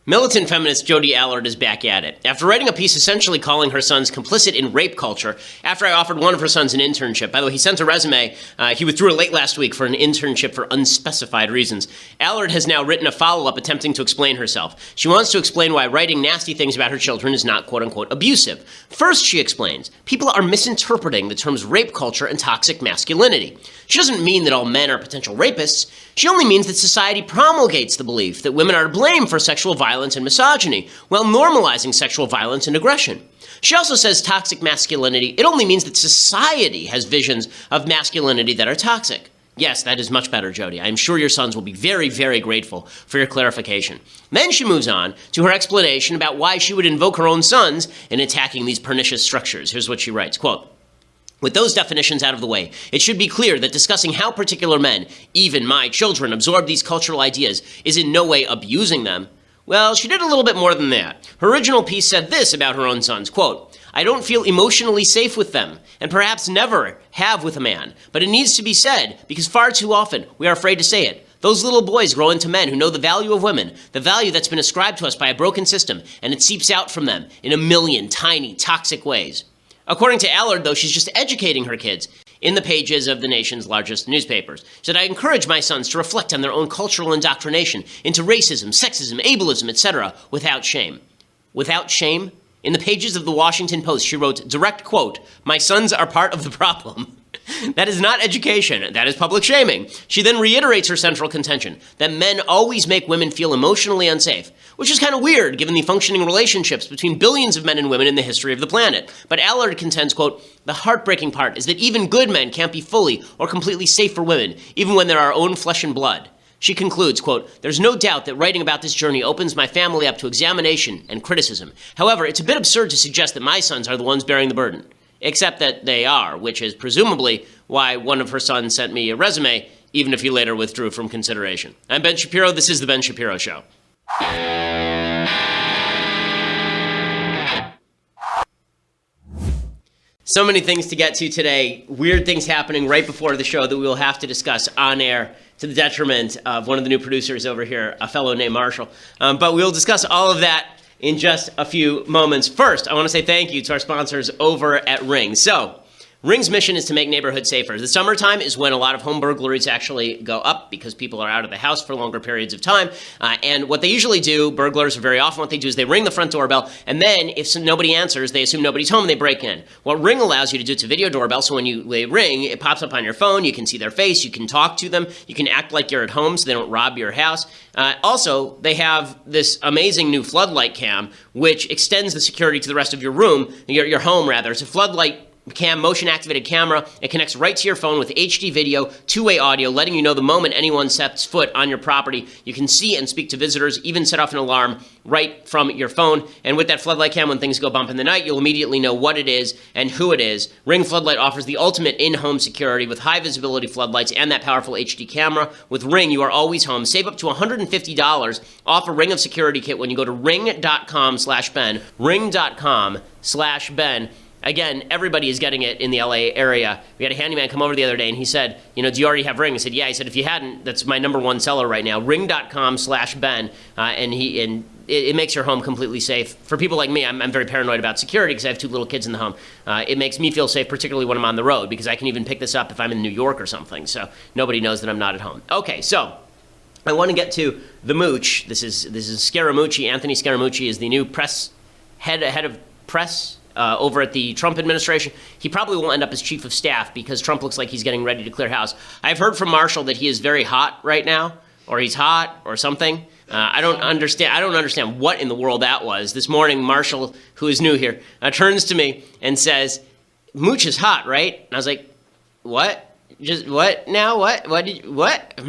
Militant feminist Jodi Allard is back at it. After writing a piece essentially calling her sons complicit in rape culture, after I offered one of her sons an internship, by the way, he sent a resume, he withdrew it late last week for an internship for unspecified reasons. Allard has now written a follow-up attempting to explain herself. She wants to explain why writing nasty things about her children is not quote-unquote abusive. First, she explains, people are misinterpreting the terms rape culture and toxic masculinity. She doesn't mean that all men are potential rapists. She only means that society promulgates the belief that women are to blame for sexual violence and misogyny, while normalizing sexual violence and aggression. She also says toxic masculinity, it only means that society has visions of masculinity that are toxic. Yes, that is much better, Jodi. I'm sure your sons will be very, very grateful for your clarification. Then she moves on to her explanation about why she would invoke her own sons in attacking these pernicious structures. Here's what she writes, quote, with those definitions out of the way, it should be clear that discussing how particular men, even my children, absorb these cultural ideas is in no way abusing them. Well, she did a little bit more than that. Her original piece said this about her own sons, quote, I don't feel emotionally safe with them, and perhaps never have with a man, but it needs to be said because far too often we are afraid to say it. Those little boys grow into men who know the value of women, the value that's been ascribed to us by a broken system, and it seeps out from them in a million tiny, toxic ways. According to Allard, though, she's just educating her kids in the pages of the nation's largest newspapers. She said, I encourage my sons to reflect on their own cultural indoctrination into racism, sexism, ableism, etc., without shame. Without shame? In the pages of the Washington Post, she wrote, direct quote, my sons are part of the problem. That is not education. That is public shaming. She then reiterates her central contention that men always make women feel emotionally unsafe, which is kind of weird given the functioning relationships between billions of men and women in the history of the planet. But Allard contends, quote, the heartbreaking part is that even good men can't be fully or completely safe for women, even when they're our own flesh and blood. She concludes, quote, there's no doubt that writing about this journey opens my family up to examination and criticism. However, it's a bit absurd to suggest that my sons are the ones bearing the burden. Except that they are, which is presumably why one of her sons sent me a resume, even if he later withdrew from consideration. I'm Ben Shapiro. This is The Ben Shapiro Show. So many things to get to today. Weird things happening right before the show that we will have to discuss on air to the detriment of one of the new producers over here, a fellow named Marshall. But we'll discuss all of that in just a few moments. First, I want to say thank you to our sponsors over at Ring. So, Ring's mission is to make neighborhoods safer. The summertime is when a lot of home burglaries actually go up because people are out of the house for longer periods of time. And what they usually do, burglars, very often what they do is they ring the front doorbell, and then if nobody answers, they assume nobody's home and they break in. What Ring allows you to do, it's a video doorbell, so when they ring, it pops up on your phone, you can see their face, you can talk to them, you can act like you're at home so they don't rob your house. Also, they have this amazing new floodlight cam, which extends the security to the rest of your room, your home rather. It's a floodlight cam, motion-activated camera. It connects right to your phone with HD video, two-way audio, letting you know the moment anyone sets foot on your property. You can see and speak to visitors, even set off an alarm right from your phone. And with that floodlight cam, when things go bump in the night, you'll immediately know what it is and who it is. Ring Floodlight offers the ultimate in-home security with high-visibility floodlights and that powerful HD camera. With Ring, you are always home. Save up to $150 off a Ring of Security kit when you go to ring.com/Ben, ring.com/Ben. Again, everybody is getting it in the LA area. We had a handyman come over the other day and he said, do you already have Ring? I said, yeah. He said, if you hadn't, that's my number one seller right now, ring.com/Ben. And it makes your home completely safe. For people like me, I'm very paranoid about security because I have two little kids in the home. It makes me feel safe, particularly when I'm on the road, because I can even pick this up if I'm in New York or something. So nobody knows that I'm not at home. Okay, so I want to get to the Mooch. This is Scaramucci. Anthony Scaramucci is the new head of press over at the Trump administration. He probably will end up as chief of staff because Trump looks like he's getting ready to clear house. I've heard from Marshall that he is very hot right now, or he's hot or something. I don't understand what in the world that was. This morning, Marshall, who is new here, turns to me and says, Mooch is hot, right? And I was like, what? Just what now? What? What did you, what?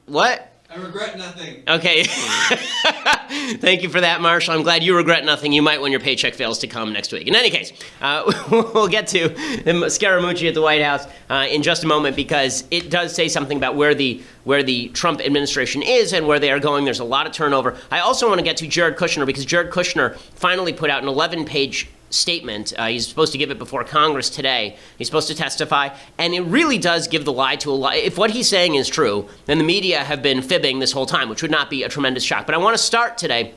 What? I regret nothing. Okay. Thank you for that, Marshall. I'm glad you regret nothing. You might when your paycheck fails to come next week. In any case, we'll get to Scaramucci at the White House in just a moment because it does say something about where the Trump administration is and where they are going. There's a lot of turnover. I also want to get to Jared Kushner because Jared Kushner finally put out an 11-page statement. He's supposed to give it before Congress today. He's supposed to testify, and it really does give the lie to a lie. If what he's saying is true, then the media have been fibbing this whole time, which would not be a tremendous shock. But I want to start today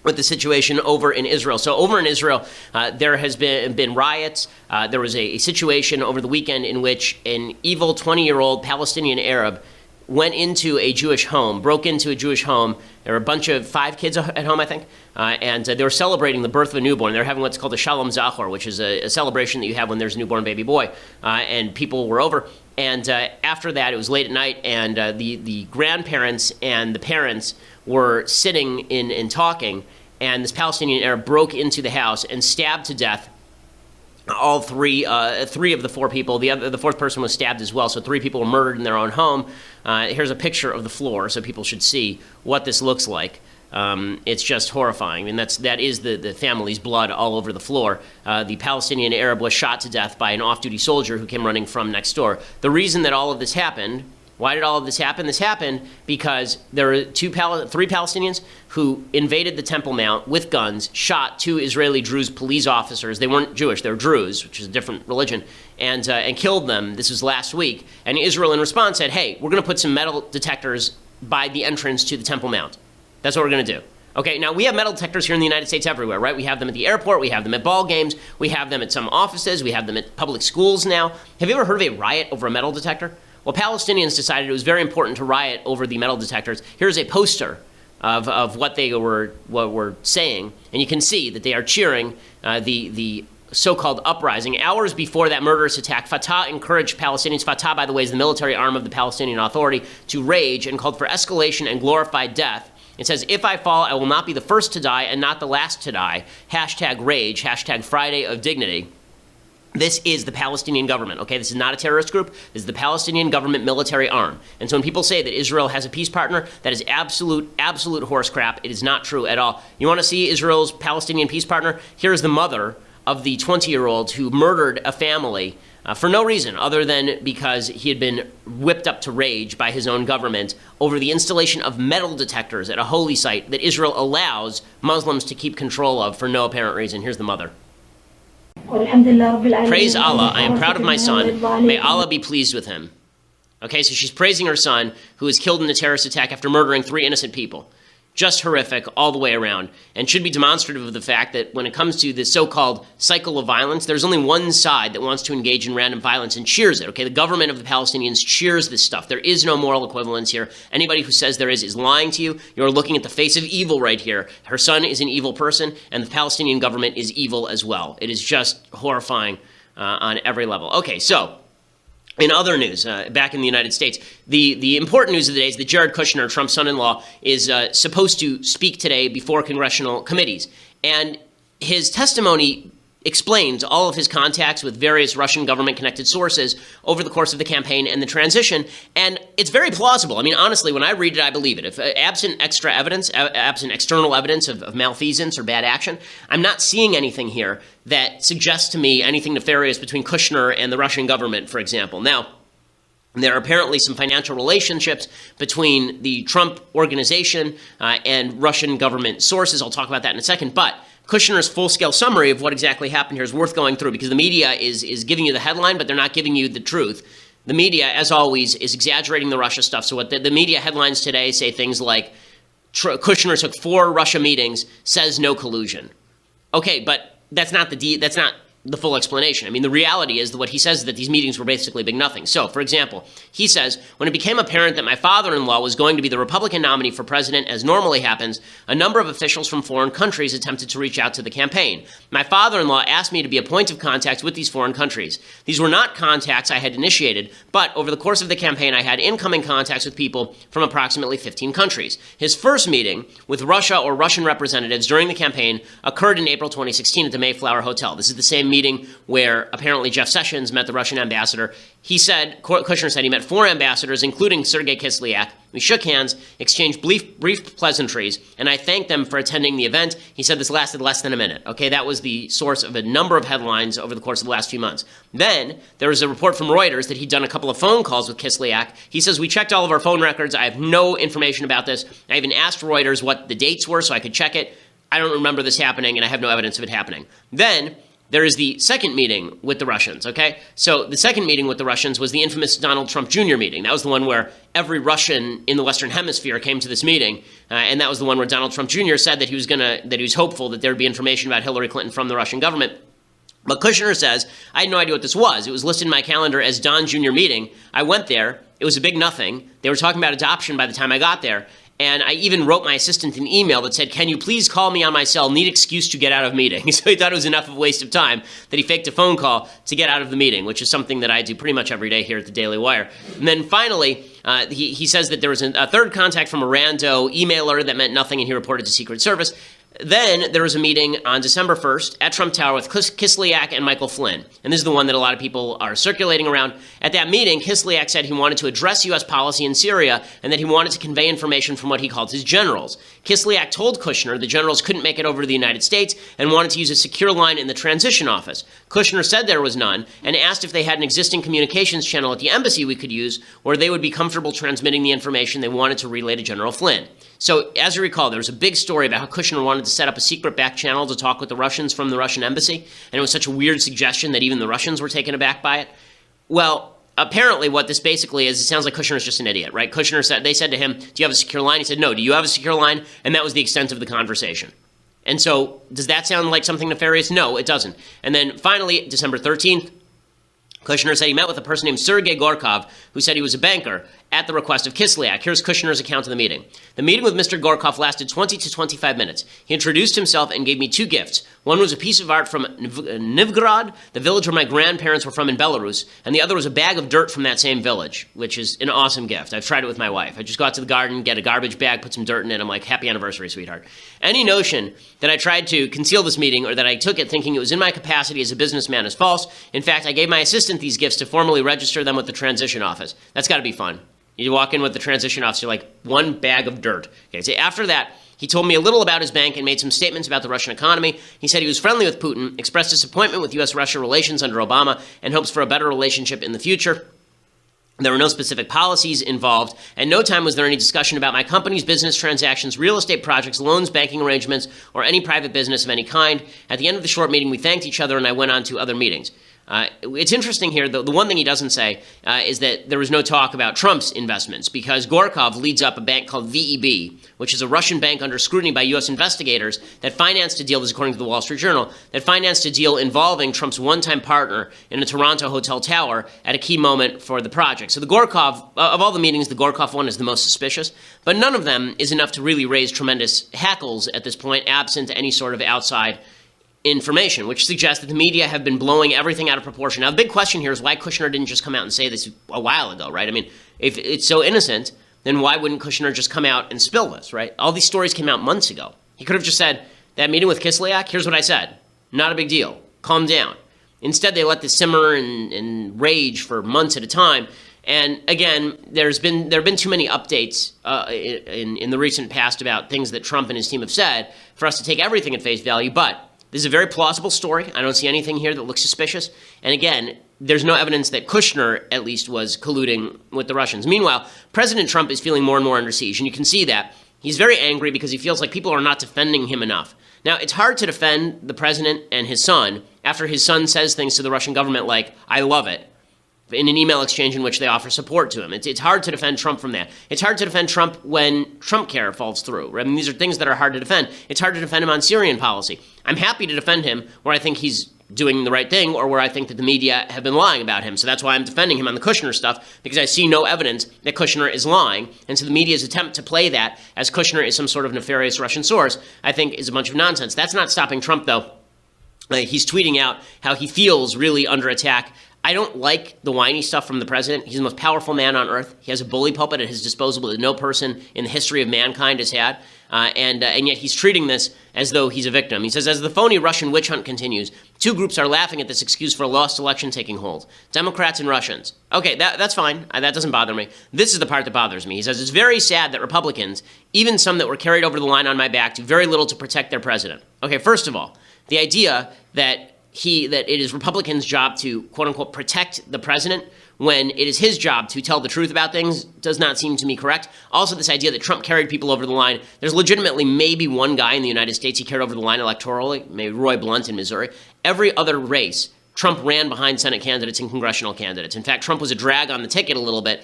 with the situation over in Israel. So over in Israel, there has been riots. There was a situation over the weekend in which an evil 20-year-old Palestinian Arab went into a Jewish home, broke into a Jewish home. There were a bunch of 5 kids at home, I think, and they were celebrating the birth of a newborn. They were having what's called a Shalom Zachor, which is a celebration that you have when there's a newborn baby boy, and people were over. And after that, it was late at night, and the grandparents and the parents were sitting and talking, and this Palestinian Arab broke into the house and stabbed to death all three of the 4 people. The 4th person was stabbed as well, so 3 people were murdered in their own home. Here's a picture of the floor, so people should see what this looks like. It's just horrifying. I mean, that is the family's blood all over the floor. The Palestinian Arab was shot to death by an off-duty soldier who came running from next door. The reason that all of this happened, why did all of this happen? This happened because there were 3 Palestinians who invaded the Temple Mount with guns, shot 2 Israeli Druze police officers. They weren't Jewish, they were Druze, which is a different religion, and killed them. This was last week. And Israel, in response, said, hey, we're going to put some metal detectors by the entrance to the Temple Mount. That's what we're going to do. Okay, now we have metal detectors here in the United States everywhere, right? We have them at the airport, we have them at ball games, we have them at some offices, we have them at public schools now. Have you ever heard of a riot over a metal detector? Well, Palestinians decided it was very important to riot over the metal detectors. Here's a poster of what they were saying, and you can see that they are cheering the so-called uprising. Hours before that murderous attack, Fatah encouraged Palestinians, Fatah, by the way, is the military arm of the Palestinian Authority, to rage and called for escalation and glorified death. It says, if I fall, I will not be the first to die and not the last to die. Hashtag rage, hashtag Friday of Dignity. This is the Palestinian government, okay? This is not a terrorist group. This is the Palestinian government military arm. And so when people say that Israel has a peace partner, that is absolute horse crap. It is not true at all. You want to see Israel's Palestinian peace partner? Here's the mother of the 20-year-old who murdered a family for no reason other than because he had been whipped up to rage by his own government over the installation of metal detectors at a holy site that Israel allows Muslims to keep control of for no apparent reason. Here's the mother. Praise Allah, I am proud of my son. May Allah be pleased with him. Okay, so she's praising her son who was killed in a terrorist attack after murdering 3 innocent people. Just horrific all the way around, and should be demonstrative of the fact that when it comes to this so-called cycle of violence, there's only one side that wants to engage in random violence and cheers it, okay? The government of the Palestinians cheers this stuff. There is no moral equivalence here. Anybody who says there is lying to you. You're looking at the face of evil right here. Her son is an evil person, and the Palestinian government is evil as well. It is just horrifying on every level. Okay, so in other news, back in the United States, the important news of the day is that Jared Kushner, Trump's son-in-law, is supposed to speak today before congressional committees. And his testimony explains all of his contacts with various Russian government-connected sources over the course of the campaign and the transition. And it's very plausible. I mean, honestly, when I read it, I believe it. If absent extra evidence, absent external evidence of malfeasance or bad action, I'm not seeing anything here that suggests to me anything nefarious between Kushner and the Russian government, for example. Now, there are apparently some financial relationships between the Trump organization and Russian government sources. I'll talk about that in a second. But Kushner's full-scale summary of what exactly happened here is worth going through because the media is giving you the headline, but they're not giving you the truth. The media, as always, is exaggerating the Russia stuff. So what the media headlines today say things like, Kushner took 4 Russia meetings, says no collusion. Okay, but that's not the full explanation. I mean, the reality is that what he says is that these meetings were basically big nothing. So, for example, he says, when it became apparent that my father-in-law was going to be the Republican nominee for president, as normally happens, a number of officials from foreign countries attempted to reach out to the campaign. My father-in-law asked me to be a point of contact with these foreign countries. These were not contacts I had initiated, but over the course of the campaign, I had incoming contacts with people from approximately 15 countries. His first meeting with Russia or Russian representatives during the campaign occurred in April 2016 at the Mayflower Hotel. This is the same meeting where apparently Jeff Sessions met the Russian ambassador. He said, Kushner said he met 4 ambassadors, including Sergei Kislyak. We shook hands, exchanged brief pleasantries, and I thanked them for attending the event. He said this lasted less than a minute. Okay, that was the source of a number of headlines over the course of the last few months. Then there was a report from Reuters that he'd done a couple of phone calls with Kislyak. He says, we checked all of our phone records. I have no information about this. I even asked Reuters what the dates were so I could check it. I don't remember this happening, and I have no evidence of it happening. Then there is the second meeting with the Russians, okay? So the second meeting with the Russians was the infamous Donald Trump Jr. meeting. That was the one where every Russian in the Western Hemisphere came to this meeting, and that was the one where Donald Trump Jr. said that he was hopeful that there would be information about Hillary Clinton from the Russian government. But Kushner says, I had no idea what this was. It was listed in my calendar as Don Jr. meeting. I went there. It was a big nothing. They were talking about adoption by the time I got there. And I even wrote my assistant an email that said, can you please call me on my cell? Need excuse to get out of meeting. So he thought it was enough of a waste of time that he faked a phone call to get out of the meeting, which is something that I do pretty much every day here at the Daily Wire. And then finally, he says that there was a third contact from a rando emailer that meant nothing, and he reported to Secret Service. Then there was a meeting on December 1st at Trump Tower with Kislyak and Michael Flynn. And this is the one that a lot of people are circulating around. At that meeting, Kislyak said he wanted to address U.S. policy in Syria and that he wanted to convey information from what he called his generals. Kislyak told Kushner the generals couldn't make it over to the United States and wanted to use a secure line in the transition office. Kushner said there was none and asked if they had an existing communications channel at the embassy we could use where they would be comfortable transmitting the information they wanted to relay to General Flynn. So, as you recall, there was a big story about how Kushner wanted to set up a secret back channel to talk with the Russians from the Russian embassy, and it was such a weird suggestion that even the Russians were taken aback by it. Well, apparently what this basically is, it sounds like Kushner is just an idiot, right? Kushner said, they said to him, do you have a secure line? He said, no. Do you have a secure line? And that was the extent of the conversation. And so, does that sound like something nefarious? No, it doesn't. And then finally, December 13th, Kushner said he met with a person named Sergei Gorkov, who said he was a banker, at the request of Kislyak. Here's Kushner's account of the meeting. The meeting with Mr. Gorkov lasted 20 to 25 minutes. He introduced himself and gave me two gifts. One was a piece of art from Nivgorod, the village where my grandparents were from in Belarus, and the other was a bag of dirt from that same village, which is an awesome gift. I've tried it with my wife. I just go out to the garden, get a garbage bag, put some dirt in it. I'm like, happy anniversary, sweetheart. Any notion that I tried to conceal this meeting or that I took it thinking it was in my capacity as a businessman is false. In fact, I gave my assistant these gifts to formally register them with the transition office. That's got to be fun. You walk in with the transition office, you're like, one bag of dirt. Okay, so after that, he told me a little about his bank and made some statements about the Russian economy. He said he was friendly with Putin, expressed disappointment with U.S.-Russia relations under Obama, and hopes for a better relationship in the future. There were no specific policies involved, and no time was there any discussion about my company's business transactions, real estate projects, loans, banking arrangements, or any private business of any kind. At the end of the short meeting, we thanked each other, and I went on to other meetings. It's interesting here, the one thing he doesn't say is that there was no talk about Trump's investments because Gorkov leads up a bank called VEB, which is a Russian bank under scrutiny by U.S. investigators that financed a deal, this is according to the Wall Street Journal, that financed a deal involving Trump's one-time partner in a Toronto hotel tower at a key moment for the project. So the Gorkov, of all the meetings, the Gorkov one is the most suspicious, but none of them is enough to really raise tremendous hackles at this point, absent any sort of outside information, which suggests that the media have been blowing everything out of proportion. Now, the big question here is why Kushner didn't just come out and say this a while ago, right? I mean, if it's so innocent, then why wouldn't Kushner just come out and spill this, right? All these stories came out months ago. He could have just said, that meeting with Kislyak, here's what I said. Not a big deal. Calm down. Instead, they let this simmer and rage for months at a time. And again, there have been too many updates in the recent past about things that Trump and his team have said for us to take everything at face value, but this is a very plausible story. I don't see anything here that looks suspicious. And again, there's no evidence that Kushner, at least, was colluding with the Russians. Meanwhile, President Trump is feeling more and more under siege, and you can see that. He's very angry because he feels like people are not defending him enough. Now, it's hard to defend the president and his son after his son says things to the Russian government like, I love it, in an email exchange in which they offer support to him. It's hard to defend Trump from that. It's hard to defend Trump when Trump care falls through. Right? I mean, these are things that are hard to defend. It's hard to defend him on Syrian policy. I'm happy to defend him where I think he's doing the right thing or where I think that the media have been lying about him. So that's why I'm defending him on the Kushner stuff, because I see no evidence that Kushner is lying. And so the media's attempt to play that as Kushner is some sort of nefarious Russian source, I think is a bunch of nonsense. That's not stopping Trump, though. He's tweeting out how he feels really under attack. I don't like the whiny stuff from the president. He's the most powerful man on earth. He has a bully pulpit at his disposal that no person in the history of mankind has had. And yet he's treating this as though he's a victim. He says, as the phony Russian witch hunt continues, two groups are laughing at this excuse for a lost election taking hold. Democrats and Russians. Okay, that's fine. That doesn't bother me. This is the part that bothers me. He says, it's very sad that Republicans, even some that were carried over the line on my back, do very little to protect their president. Okay, first of all, the idea that that it is Republicans' job to, quote unquote, protect the president when it is his job to tell the truth about things does not seem to me correct. Also, this idea that Trump carried people over the line. There's legitimately maybe one guy in the United States he carried over the line electorally, maybe Roy Blunt in Missouri. Every other race, Trump ran behind Senate candidates and congressional candidates. In fact, Trump was a drag on the ticket a little bit.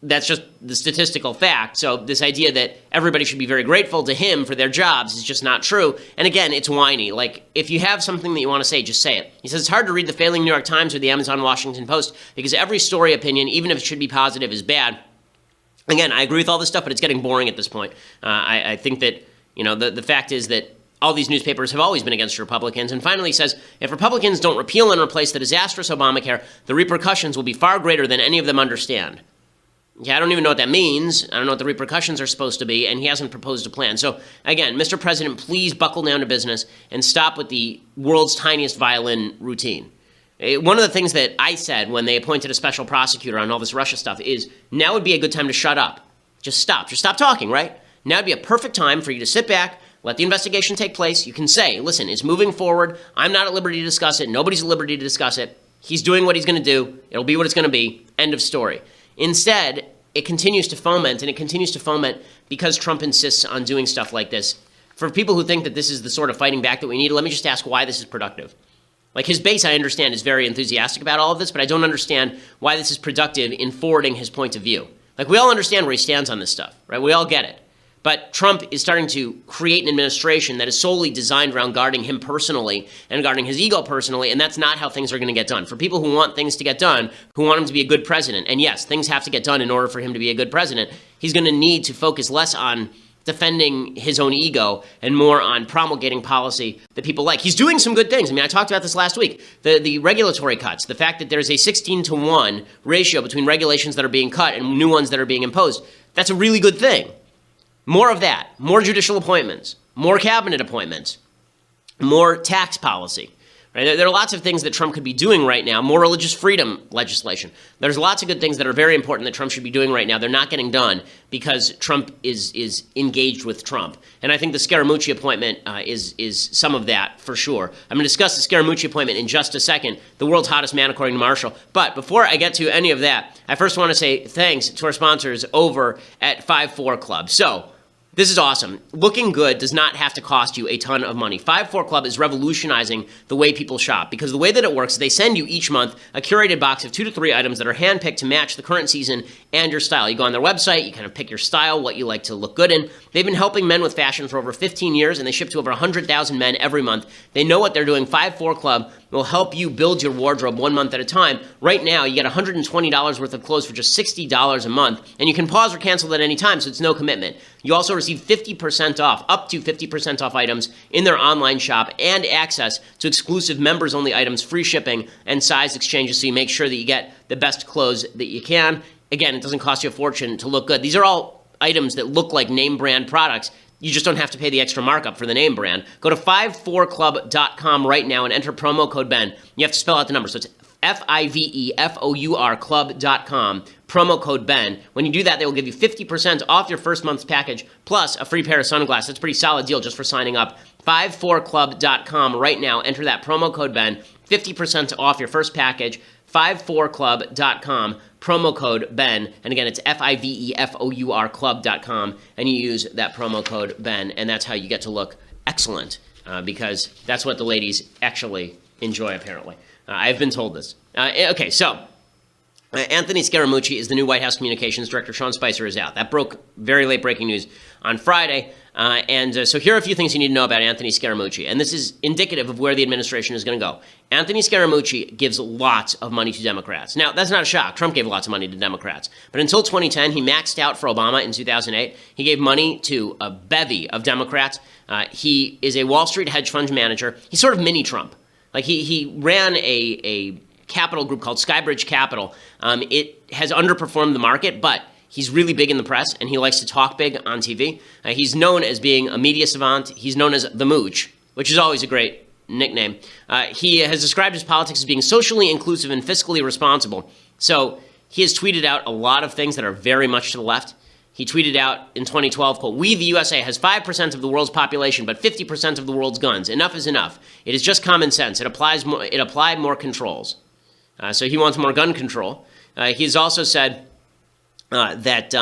That's just the statistical fact. So this idea that everybody should be very grateful to him for their jobs is just not true. And again, it's whiny. Like, if you have something that you want to say, just say it. He says it's hard to read the failing New York Times or the Amazon Washington Post because every story opinion, even if it should be positive, is bad. Again, I agree with all this stuff, but it's getting boring at this point. I think that, the fact is that all these newspapers have always been against Republicans. And finally, he says, if Republicans don't repeal and replace the disastrous Obamacare, the repercussions will be far greater than any of them understand. Yeah, I don't even know what that means. I don't know what the repercussions are supposed to be, and he hasn't proposed a plan. So, again, Mr. President, please buckle down to business and stop with the world's tiniest violin routine. One of the things that I said when they appointed a special prosecutor on all this Russia stuff is now would be a good time to shut up. Just stop. Just stop talking, right? Now would be a perfect time for you to sit back, let the investigation take place. You can say, listen, it's moving forward. I'm not at liberty to discuss it. Nobody's at liberty to discuss it. He's doing what he's going to do. It'll be what it's going to be. End of story. Instead, it continues to foment, and it continues to foment because Trump insists on doing stuff like this. For people who think that this is the sort of fighting back that we need, let me just ask why this is productive. Like, his base, I understand, is very enthusiastic about all of this, but I don't understand why this is productive in forwarding his point of view. Like, we all understand where he stands on this stuff, right? We all get it. But Trump is starting to create an administration that is solely designed around guarding him personally and guarding his ego personally, and that's not how things are going to get done. For people who want things to get done, who want him to be a good president, and yes, things have to get done in order for him to be a good president, he's going to need to focus less on defending his own ego and more on promulgating policy that people like. He's doing some good things. I mean, I talked about this last week. The regulatory cuts, the fact that there's a 16-to-1 ratio between regulations that are being cut and new ones that are being imposed, that's a really good thing. More of that, more judicial appointments, more cabinet appointments, more tax policy. Right? There are lots of things that Trump could be doing right now, more religious freedom legislation. There's lots of good things that are very important that Trump should be doing right now. They're not getting done because Trump is engaged with Trump. And I think the Scaramucci appointment is some of that for sure. I'm going to discuss the Scaramucci appointment in just a second, the world's hottest man according to Marshall. But before I get to any of that, I first want to say thanks to our sponsors over at 5-4 Club. So, this is awesome. Looking good does not have to cost you a ton of money. 5-4 Club is revolutionizing the way people shop because the way that it works is they send you each month a curated box of 2 to 3 items that are handpicked to match the current season and your style. You go on their website, you kind of pick your style, what you like to look good in. They've been helping men with fashion for over 15 years, and they ship to over 100,000 men every month. They know what they're doing. 5-4 Club will help you build your wardrobe 1 month at a time. Right now, you get $120 worth of clothes for just $60 a month, and you can pause or cancel at any time, so it's no commitment. You also receive 50% off, up to 50% off items in their online shop and access to exclusive members-only items, free shipping, and size exchanges, so you make sure that you get the best clothes that you can. Again, it doesn't cost you a fortune to look good. These are all items that look like name brand products. You just don't have to pay the extra markup for the name brand. Go to 54club.com right now and enter promo code Ben. You have to spell out the number, so it's FIVEFOUR club.com, promo code Ben. When you do that, they will give you 50% off your first month's package, plus a free pair of sunglasses. That's a pretty solid deal just for signing up. 54club.com right now. Enter that promo code Ben. 50% off your first package. 54club.com, promo code Ben. And again, it's FIVEFOUR club.com. And you use that promo code Ben. And that's how you get to look excellent, because that's what the ladies actually enjoy, apparently. I've been told this. Okay, so Anthony Scaramucci is the new White House Communications Director. Sean Spicer is out. That broke very late breaking news on Friday. So here are a few things you need to know about Anthony Scaramucci. And this is indicative of where the administration is going to go. Anthony Scaramucci gives lots of money to Democrats. Now, that's not a shock. Trump gave lots of money to Democrats. But until 2010, he maxed out for Obama in 2008. He gave money to a bevy of Democrats. He is a Wall Street hedge fund manager. He's sort of mini Trump. Like, he ran a capital group called Skybridge Capital. It has underperformed the market, but he's really big in the press, and he likes to talk big on TV. He's known as being a media savant. He's known as the Mooch, which is always a great nickname. He has described his politics as being socially inclusive and fiscally responsible. So he has tweeted out a lot of things that are very much to the left. He tweeted out in 2012, quote, "We, the USA, has 5% of the world's population, but 50% of the world's guns. Enough is enough. It is just common sense. It applied more controls." So he wants more gun control. He's also said that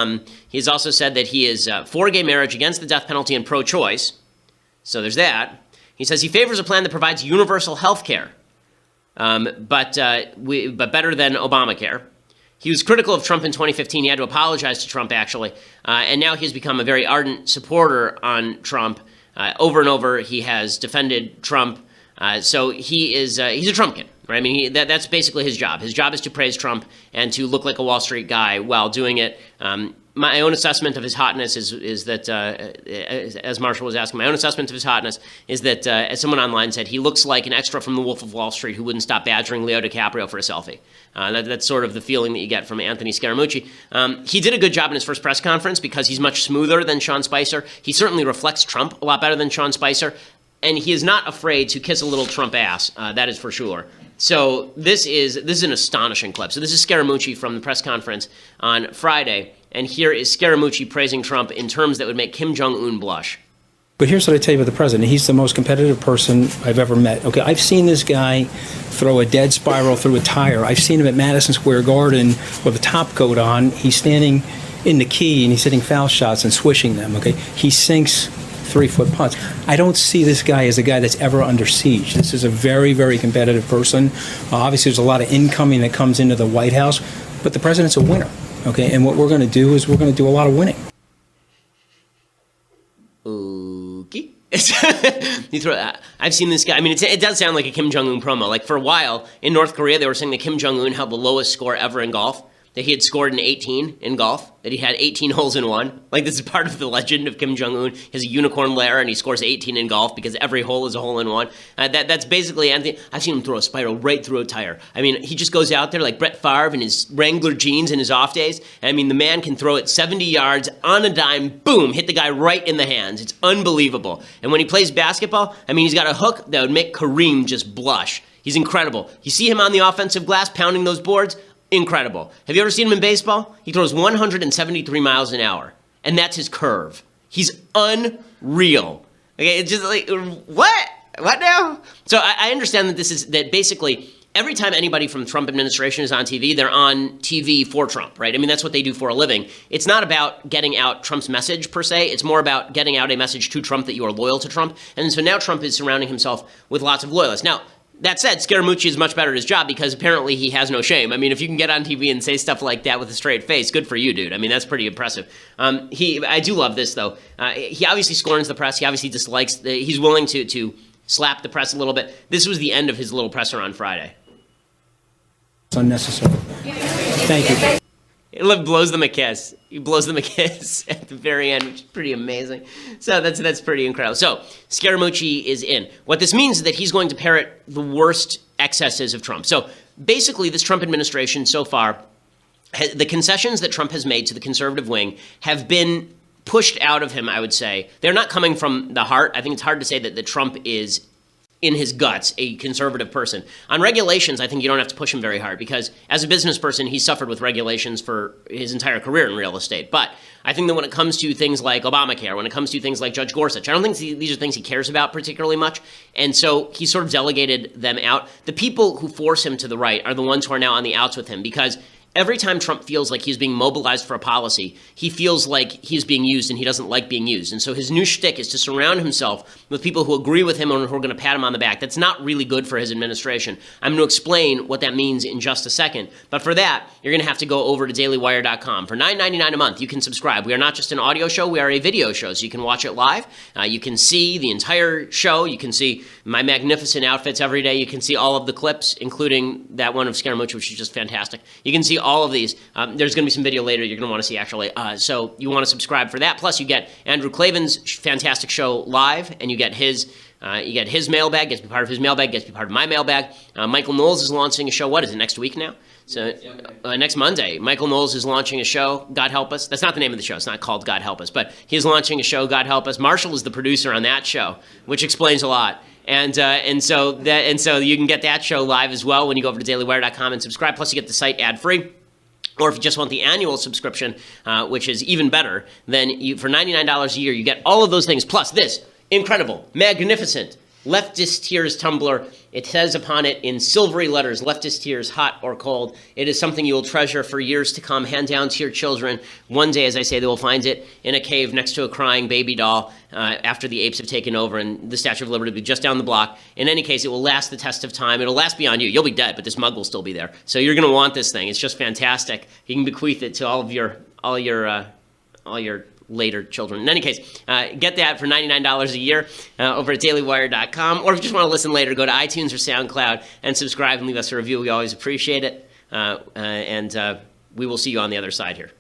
he is for gay marriage, against the death penalty, and pro-choice. So there's that. He says he favors a plan that provides universal health care, but better than Obamacare. He was critical of Trump in 2015. He had to apologize to Trump, actually. And now he's become a very ardent supporter on Trump. Over and over, he has defended Trump. So he's a Trump kid, right? I mean, that's basically his job. His job is to praise Trump and to look like a Wall Street guy while doing it. My own assessment of his hotness is that, as Marshall was asking, my own assessment of his hotness is that, as someone online said, he looks like an extra from The Wolf of Wall Street who wouldn't stop badgering Leo DiCaprio for a selfie. That's sort of the feeling that you get from Anthony Scaramucci. He did a good job in his first press conference because he's much smoother than Sean Spicer. He certainly reflects Trump a lot better than Sean Spicer, and he is not afraid to kiss a little Trump ass. That is for sure. So this is an astonishing clip. So this is Scaramucci from the press conference on Friday. And here is Scaramucci praising Trump in terms that would make Kim Jong-un blush. But here's what I tell you about the president. He's the most competitive person I've ever met. Okay, I've seen this guy throw a dead spiral through a tire. I've seen him at Madison Square Garden with a top coat on. He's standing in the key and he's hitting foul shots and swishing them. Okay, he sinks 3-foot putts. I don't see this guy as a guy that's ever under siege. This is a very, very competitive person. Obviously, there's a lot of incoming that comes into the White House, but the president's a winner. Okay, and what we're going to do is we're going to do a lot of winning. Okay. I've seen this guy. I mean, it does sound like a Kim Jong-un promo. Like, for a while, in North Korea, they were saying that Kim Jong-un held the lowest score ever in golf, that he had scored an 18 in golf, that he had 18 holes in one. Like, this is part of the legend of Kim Jong-un. He has a unicorn lair, and he scores 18 in golf because every hole is a hole in one. That's basically Anthony. I've seen him throw a spiral right through a tire. I mean, he just goes out there like Brett Favre in his Wrangler jeans in his off days. I mean, the man can throw it 70 yards on a dime, boom, hit the guy right in the hands. It's unbelievable. And when he plays basketball, I mean, he's got a hook that would make Kareem just blush. He's incredible. You see him on the offensive glass pounding those boards? Incredible. Have you ever seen him in baseball? He throws 173 miles an hour, and that's his curve. He's unreal. Okay, it's just like, what? What now? So I understand that basically every time anybody from the Trump administration is on TV, they're on TV for Trump, right? I mean, that's what they do for a living. It's not about getting out Trump's message, per se. It's more about getting out a message to Trump that you are loyal to Trump. And so now Trump is surrounding himself with lots of loyalists. Now, that said, Scaramucci is much better at his job because apparently he has no shame. I mean, if you can get on TV and say stuff like that with a straight face, good for you, dude. I mean, that's pretty impressive. I do love this, though. He obviously scorns the press. He obviously dislikes, he's willing to slap the press a little bit. This was the end of his little presser on Friday. It's unnecessary. Thank you. It blows them a kiss. He blows them a kiss at the very end, which is pretty amazing. So that's pretty incredible. So Scaramucci is in. What this means is that he's going to parrot the worst excesses of Trump. So basically, this Trump administration so far, the concessions that Trump has made to the conservative wing have been pushed out of him, I would say. They're not coming from the heart. I think it's hard to say that Trump is in his guts, a conservative person. On regulations, I think you don't have to push him very hard because as a business person, he's suffered with regulations for his entire career in real estate. But I think that when it comes to things like Obamacare, when it comes to things like Judge Gorsuch, I don't think these are things he cares about particularly much. And so he sort of delegated them out. The people who force him to the right are the ones who are now on the outs with him because every time Trump feels like he's being mobilized for a policy, he feels like he's being used and he doesn't like being used. And so his new shtick is to surround himself with people who agree with him and who are going to pat him on the back. That's not really good for his administration. I'm going to explain what that means in just a second. But for that, you're going to have to go over to dailywire.com. For $9.99 a month, you can subscribe. We are not just an audio show, we are a video show, so you can watch it live. You can see the entire show. You can see my magnificent outfits every day. You can see all of the clips, including that one of Scaramucci, which is just fantastic. You can see all of these. There's going to be some video later you're going to want to see, actually. So you want to subscribe for that. Plus, you get Andrew Klavan's fantastic show live, and you get his mailbag, gets to be part of his mailbag, gets to be part of my mailbag. Michael Knowles is launching a show. What is it, next week now? So next Monday, Michael Knowles is launching a show, God Help Us. That's not the name of the show. It's not called God Help Us, but he's launching a show, God Help Us. Marshall is the producer on that show, which explains a lot. And so you can get that show live as well when you go over to dailywire.com and subscribe. Plus, you get the site ad-free. Or if you just want the annual subscription, which is even better, then for $99 a year, you get all of those things, plus this incredible, magnificent Leftist Tears tumbler. It says upon it in silvery letters, Leftist Tears, hot or cold. It is something you will treasure for years to come, hand down to your children. One day, as I say, they will find it in a cave next to a crying baby doll after the apes have taken over, and the Statue of Liberty will be just down the block. In any case, it will last the test of time. It'll last beyond you. You'll be dead, but this mug will still be there. So you're going to want this thing. It's just fantastic. You can bequeath it to all your later children. In any case, get that for $99 a year over at dailywire.com. Or if you just want to listen later, go to iTunes or SoundCloud and subscribe and leave us a review. We always appreciate it. And we will see you on the other side here.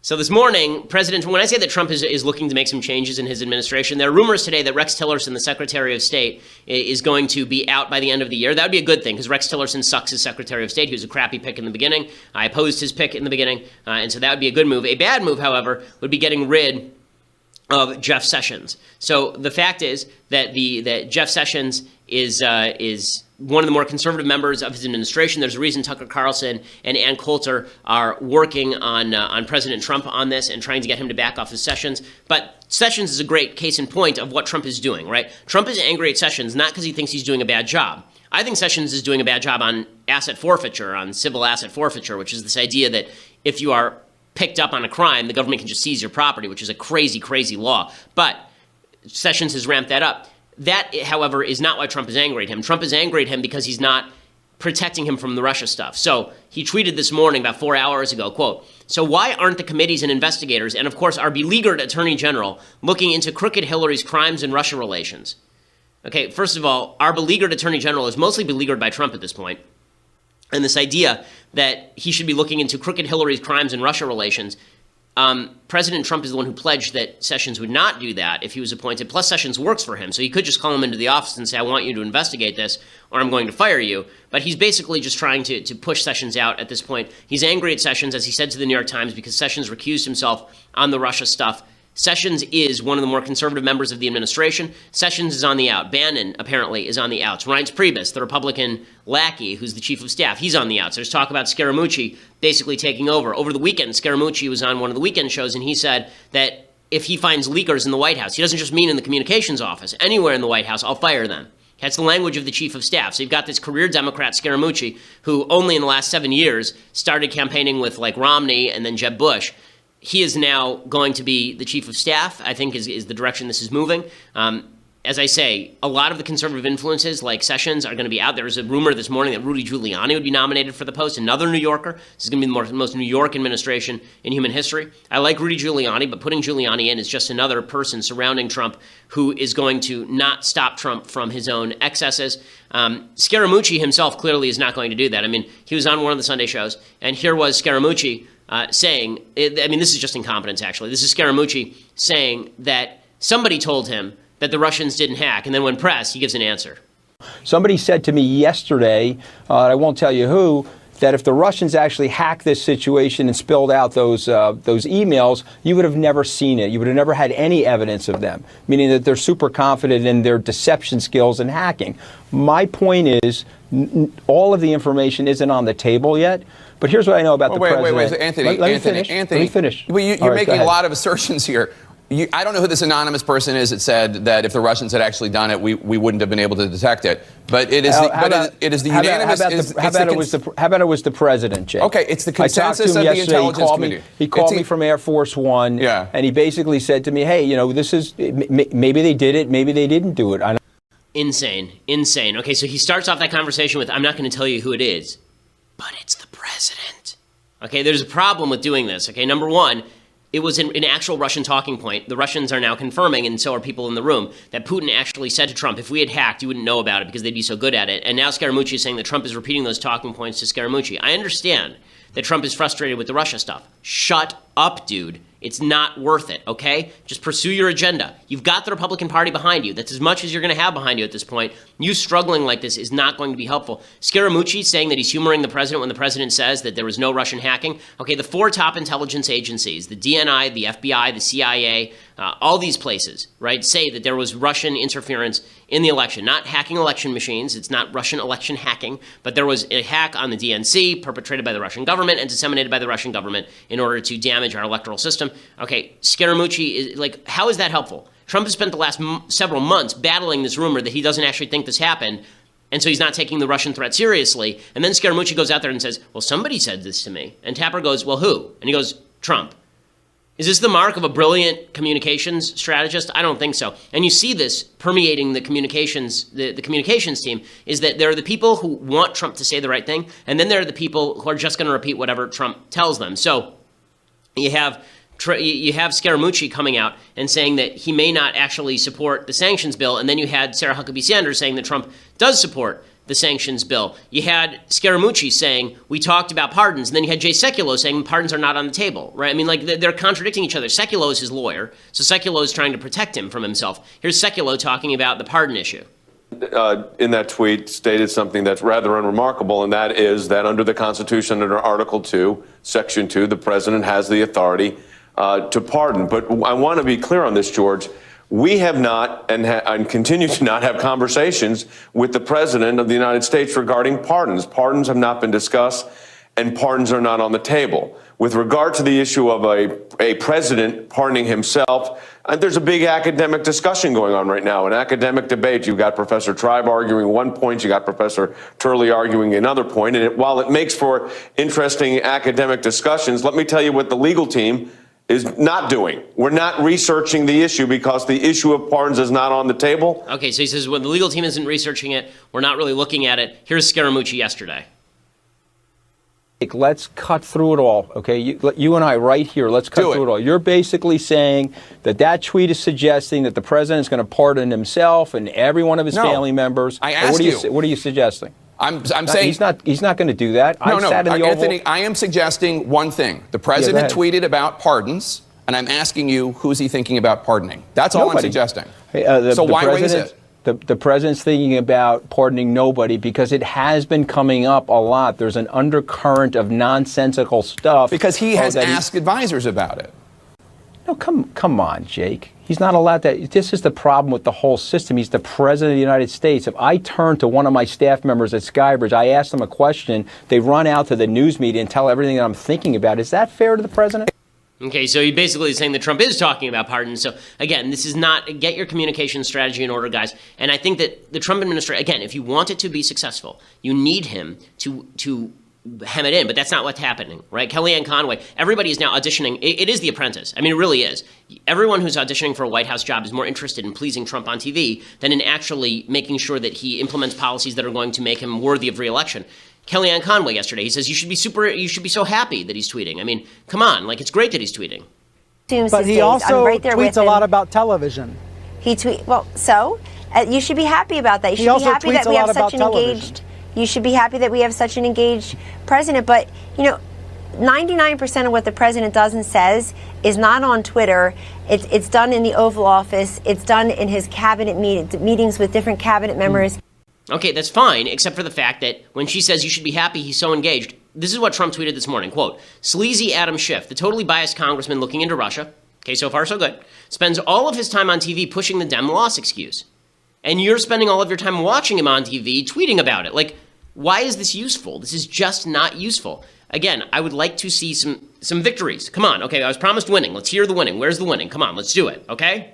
So this morning, when I say that Trump is looking to make some changes in his administration, there are rumors today that Rex Tillerson, the Secretary of State, is going to be out by the end of the year. That would be a good thing, because Rex Tillerson sucks as Secretary of State. He was a crappy pick in the beginning. I opposed his pick in the beginning, and so that would be a good move. A bad move, however, would be getting rid of Jeff Sessions. So the fact is that that Jeff Sessions is one of the more conservative members of his administration. There's a reason Tucker Carlson and Ann Coulter are working on President Trump on this and trying to get him to back off of Sessions. But Sessions is a great case in point of what Trump is doing, right? Trump is angry at Sessions not because he thinks he's doing a bad job. I think Sessions is doing a bad job on asset forfeiture, on civil asset forfeiture, which is this idea that if you are picked up on a crime, the government can just seize your property, which is a crazy, crazy law. But Sessions has ramped that up. That, however, is not why Trump is angry at him. Trump is angry at him because he's not protecting him from the Russia stuff. So he tweeted this morning, about 4 hours ago, quote, "So why aren't the committees and investigators, and of course our beleaguered Attorney General, looking into crooked Hillary's crimes and Russia relations?" Okay, first of all, our beleaguered Attorney General is mostly beleaguered by Trump at this point. And this idea that he should be looking into crooked Hillary's crimes and Russia relations, President Trump is the one who pledged that Sessions would not do that if he was appointed. Plus, Sessions works for him, so he could just call him into the office and say, "I want you to investigate this, or I'm going to fire you." But he's basically just trying to push Sessions out at this point. He's angry at Sessions, as he said to the New York Times, because Sessions recused himself on the Russia stuff. Sessions is one of the more conservative members of the administration. Sessions is on the out. Bannon, apparently, is on the outs. Reince Priebus, the Republican lackey who's the chief of staff, he's on the outs. There's talk about Scaramucci basically taking over. Over the weekend, Scaramucci was on one of the weekend shows, and he said that if he finds leakers in the White House, he doesn't just mean in the communications office, anywhere in the White House, I'll fire them. That's the language of the chief of staff. So you've got this career Democrat, Scaramucci, who only in the last 7 years started campaigning with like Romney and then Jeb Bush. He is now going to be the chief of staff, I think is the direction this is moving. As I say, a lot of the conservative influences like Sessions are going to be out. There was a rumor this morning that Rudy Giuliani would be nominated for the post, another New Yorker. This is going to be the most New York administration in human history. I like Rudy Giuliani, but putting Giuliani in is just another person surrounding Trump who is going to not stop Trump from his own excesses. Scaramucci himself clearly is not going to do that. I mean, he was on one of the Sunday shows, and here was Scaramucci saying, this is just incompetence, actually. This is Scaramucci saying that somebody told him that the Russians didn't hack, and then when pressed, he gives an answer. Somebody said to me yesterday, I won't tell you who, that if the Russians actually hacked this situation and spilled out those emails, you would have never seen it. You would have never had any evidence of them, meaning that they're super confident in their deception skills and hacking. My point is, all of the information isn't on the table yet. But here's what I know about the president. Wait, Anthony. Let me finish. Well, you're making a lot of assertions here. I don't know who this anonymous person is that said that if the Russians had actually done it, we wouldn't have been able to detect it. But it is the unanimous. How about it was the president, Jake? Okay, it's the consensus of the intelligence community. He called me from Air Force One, and he basically said to me, "Hey, this is maybe they did it, maybe they didn't do it." Insane. Okay, so he starts off that conversation with, "I'm not going to tell you who it is, but it's the president." Okay, there's a problem with doing this. Okay, number one, it was an actual Russian talking point. The Russians are now confirming, and so are people in the room, that Putin actually said to Trump, if we had hacked, you wouldn't know about it because they'd be so good at it. And now Scaramucci is saying that Trump is repeating those talking points to Scaramucci. I understand that Trump is frustrated with the Russia stuff. Shut up, dude. It's not worth it, okay? Just pursue your agenda. You've got the Republican Party behind you. That's as much as you're going to have behind you at this point. You struggling like this is not going to be helpful. Scaramucci saying that he's humoring the president when the president says that there was no Russian hacking. Okay, the 4 top intelligence agencies, the DNI, the FBI, the CIA, all these places, right, say that there was Russian interference in the election. Not hacking election machines. It's not Russian election hacking, but there was a hack on the DNC perpetrated by the Russian government and disseminated by the Russian government in order to damage our electoral system. Okay, Scaramucci, is like, how is that helpful? Trump has spent the last several months battling this rumor that he doesn't actually think this happened, and so he's not taking the Russian threat seriously. And then Scaramucci goes out there and says, well, somebody said this to me. And Tapper goes, well, who? And he goes, Trump. Is this the mark of a brilliant communications strategist? I don't think so. And you see this permeating the communications, the communications team, is that there are the people who want Trump to say the right thing, and then there are the people who are just going to repeat whatever Trump tells them. So you have Scaramucci coming out and saying that he may not actually support the sanctions bill, and then you had Sarah Huckabee Sanders saying that Trump does support the sanctions bill. You had Scaramucci saying, we talked about pardons, and then you had Jay Sekulow saying pardons are not on the table, right? I mean, like, they're contradicting each other. Sekulow is his lawyer, so Sekulow is trying to protect him from himself. Here's Sekulow talking about the pardon issue. In that tweet stated something that's rather unremarkable, and that is that under the Constitution, under Article 2, Section 2, the president has the authority to pardon. But I want to be clear on this, George. We have not and continue to not have conversations with the president of the United States regarding pardons. Pardons have not been discussed, and pardons are not on the table. With regard to the issue of a president pardoning himself, there's a big academic discussion going on right now, an academic debate. You've got Professor Tribe arguing one point, you got Professor Turley arguing another point, and while it makes for interesting academic discussions, let me tell you what the legal team is not doing. We're not researching the issue because the issue of pardons is not on the table. Okay, so he says when the legal team isn't researching it, we're not really looking at it. Here's Scaramucci yesterday. Let's cut through it all, okay? You and I right here, let's cut through it all. You're basically saying that tweet is suggesting that the president is going to pardon himself and every one of his family members. I asked you. What are you suggesting? I'm saying he's not going to do that. No, Anthony, I am suggesting one thing. The president tweeted about pardons, and I'm asking you, who's he thinking about pardoning? That's all I'm suggesting. So why raise it? The president's thinking about pardoning nobody because it has been coming up a lot. There's an undercurrent of nonsensical stuff. Because he has asked advisors about it. No, come on, Jake. He's not allowed that. This is the problem with the whole system. He's the president of the United States. If I turn to one of my staff members at Skybridge, I ask them a question, they run out to the news media and tell everything that I'm thinking about. Is that fair to the president? Okay, so you're basically saying that Trump is talking about pardons. So, again, this is not, get your communication strategy in order, guys. And I think that the Trump administration, again, if you want it to be successful, you need him to hem it in, but that's not what's happening, right? Kellyanne Conway, everybody is now auditioning. It is The Apprentice. I mean, it really is. Everyone who's auditioning for a White House job is more interested in pleasing Trump on TV than in actually making sure that he implements policies that are going to make him worthy of re-election. Kellyanne Conway yesterday, he says you should be so happy that he's tweeting. I mean, come on, like, it's great that he's tweeting. But he also tweets a lot about television. You should be happy about that. You should be happy that we have such an engaged. You should be happy that we have such an engaged president. But, 99% of what the president does and says is not on Twitter. It's done in the Oval Office. It's done in his cabinet meetings with different cabinet members. Okay, that's fine, except for the fact that when she says you should be happy he's so engaged, this is what Trump tweeted this morning, quote, sleazy Adam Schiff, the totally biased congressman looking into Russia, okay, so far so good, spends all of his time on TV pushing the Dem loss excuse. And you're spending all of your time watching him on TV tweeting about it. Like, why is this useful? This is just not useful. Again, I would like to see some victories. Come on, okay, I was promised winning. Let's hear the winning. Where's the winning? Come on, let's do it, okay?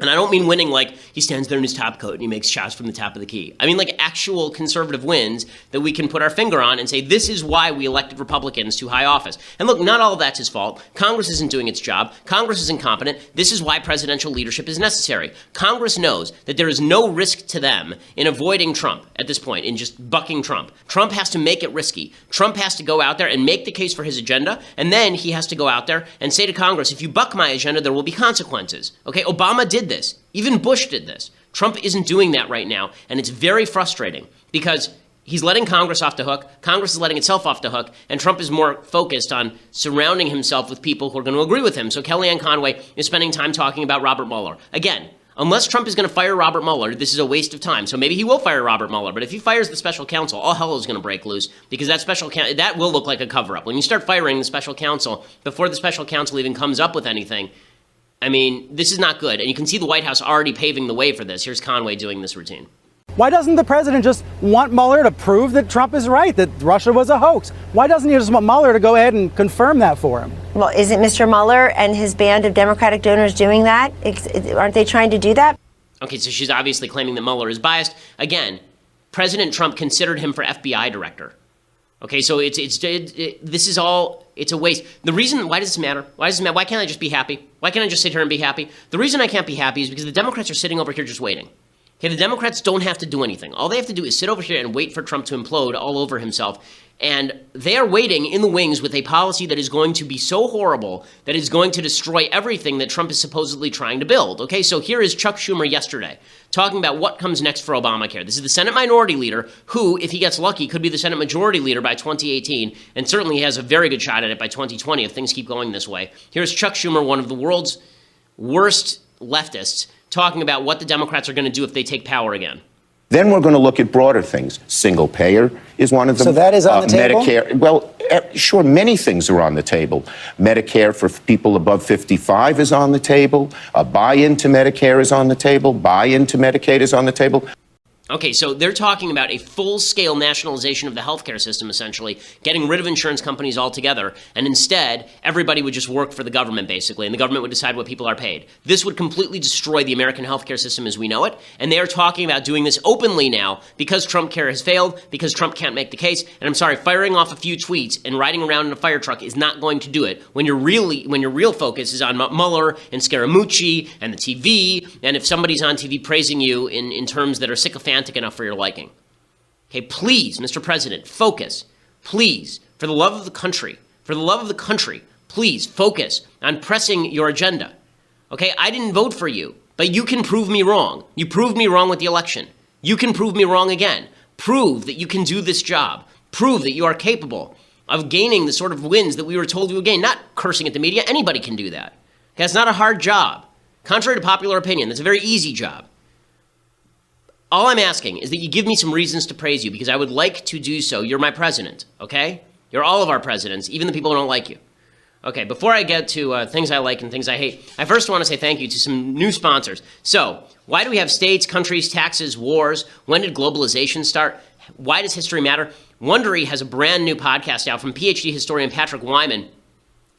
And I don't mean winning like he stands there in his top coat and he makes shots from the top of the key. I mean like actual conservative wins that we can put our finger on and say this is why we elected Republicans to high office. And look, not all of that's his fault. Congress isn't doing its job. Congress is incompetent. This is why presidential leadership is necessary. Congress knows that there is no risk to them in avoiding Trump at this point, in just bucking Trump. Trump has to make it risky. Trump has to go out there and make the case for his agenda, and then he has to go out there and say to Congress, if you buck my agenda, there will be consequences. Okay, Obama did this. Even Bush did this. Trump isn't doing that right now, and it's very frustrating because he's letting Congress off the hook. Congress is letting itself off the hook. And Trump is more focused on surrounding himself with people who are going to agree with him. So Kellyanne Conway is spending time talking about Robert Mueller. Again, unless Trump is going to fire Robert Mueller, this is a waste of time. So maybe he will fire Robert Mueller. But if he fires the special counsel, all hell is going to break loose, because that will look like a cover-up. When you start firing the special counsel before the special counsel even comes up with anything, I mean, this is not good. And you can see the White House already paving the way for this. Here's Conway doing this routine. Why doesn't the president just want Mueller to prove that Trump is right, that Russia was a hoax? Why doesn't he just want Mueller to go ahead and confirm that for him? Well, isn't Mr. Mueller and his band of Democratic donors doing that? Aren't they trying to do that? Okay, so she's obviously claiming that Mueller is biased. Again, President Trump considered him for FBI director. Okay, so this is all, it's a waste. The reason, why does this matter? Why can't I just be happy? Why can't I just sit here and be happy? The reason I can't be happy is because the Democrats are sitting over here just waiting. Okay, the Democrats don't have to do anything. All they have to do is sit over here and wait for Trump to implode all over himself. And they are waiting in the wings with a policy that is going to be so horrible that is going to destroy everything that Trump is supposedly trying to build. Okay, so here is Chuck Schumer yesterday talking about what comes next for Obamacare. This is the Senate Minority Leader who, if he gets lucky, could be the Senate Majority Leader by 2018, and certainly has a very good shot at it by 2020 if things keep going this way. Here's Chuck Schumer, one of the world's worst leftists, talking about what the Democrats are going to do if they take power again. Then we're going to look at broader things. Single payer is one of them. So that is on the table? Medicare, well, sure, many things are on the table. Medicare for people above 55 is on the table. A buy-in to Medicare is on the table. Buy-in to Medicaid is on the table. Okay, so they're talking about a full-scale nationalization of the healthcare system, essentially, getting rid of insurance companies altogether, and instead, everybody would just work for the government, basically, and the government would decide what people are paid. This would completely destroy the American healthcare system as we know it, and they are talking about doing this openly now because Trump Care has failed, because Trump can't make the case, and I'm sorry, firing off a few tweets and riding around in a fire truck is not going to do it when your real focus is on Mueller and Scaramucci and the TV, and if somebody's on TV praising you in terms that are sycophantic enough for your liking. Okay, please, Mr. President, focus. Please, for the love of the country, please focus on pressing your agenda. Okay, I didn't vote for you, but you can prove me wrong. You proved me wrong with the election. You can prove me wrong again. Prove that you can do this job. Prove that you are capable of gaining the sort of wins that we were told you would gain. Not cursing at the media. Anybody can do that. Okay, it's not a hard job. Contrary to popular opinion, it's a very easy job. All I'm asking is that you give me some reasons to praise you, because I would like to do so. You're my president, okay? You're all of our presidents, even the people who don't like you. Okay, before I get to things I like and things I hate, I first want to say thank you to some new sponsors. So, why do we have states, countries, taxes, wars? When did globalization start? Why does history matter? Wondery has a brand new podcast out from PhD historian Patrick Wyman.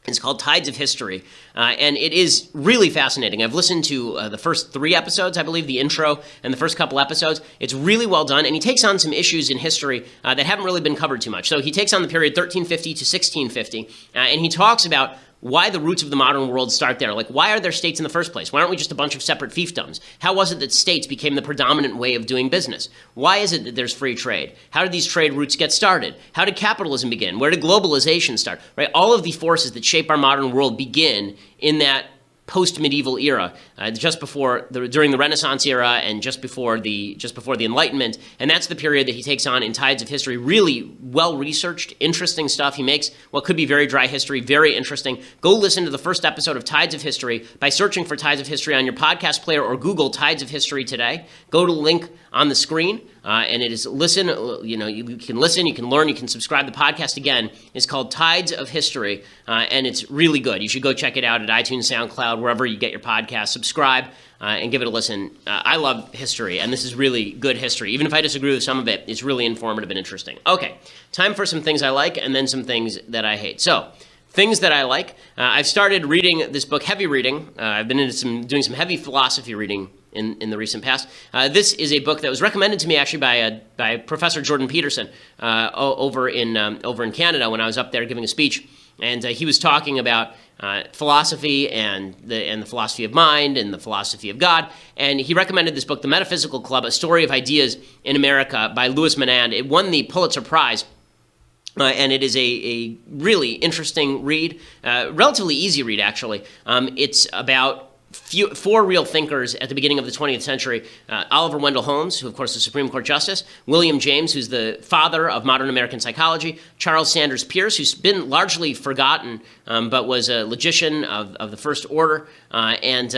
It's called Tides of History, and it is really fascinating. I've listened to the first 3 episodes, I believe, the intro and the first couple episodes. It's really well done, and he takes on some issues in history that haven't really been covered too much. So he takes on the period 1350 to 1650, and he talks about why the roots of the modern world start there. Like, why are there states in the first place? Why aren't we just a bunch of separate fiefdoms? How was it that states became the predominant way of doing business? Why is it that there's free trade? How did these trade routes get started? How did capitalism begin? Where did globalization start? Right? All of the forces that shape our modern world begin in that post-medieval era, during the Renaissance era and just before the Enlightenment, and that's the period that he takes on in Tides of History. Really well-researched, interesting stuff. He makes what could be very dry history very interesting. Go listen to the first episode of Tides of History by searching for Tides of History on your podcast player, or Google Tides of History today. Go to the link on the screen, and it is listen. You can listen, you can learn, you can subscribe. The podcast, again, is called Tides of History, and it's really good. You should go check it out at iTunes, SoundCloud, wherever you get your podcast. Subscribe and give it a listen. I love history, and this is really good history. Even if I disagree with some of it, it's really informative and interesting. Okay, time for some things I like and then some things that I hate. So, things that I like. I've started reading this book, heavy reading. I've been doing some heavy philosophy reading in the recent past. This is a book that was recommended to me actually by Professor Jordan Peterson over in Canada when I was up there giving a speech, and he was talking about philosophy and the philosophy of mind and the philosophy of God, and he recommended this book, The Metaphysical Club: A Story of Ideas in America by Louis Menand. It won the Pulitzer Prize. And it is a really interesting read, relatively easy read, actually. It's about four real thinkers at the beginning of the 20th century. Oliver Wendell Holmes, who of course is Supreme Court Justice, William James, who's the father of modern American psychology, Charles Sanders Peirce, who's been largely forgotten, but was a logician of the First Order, and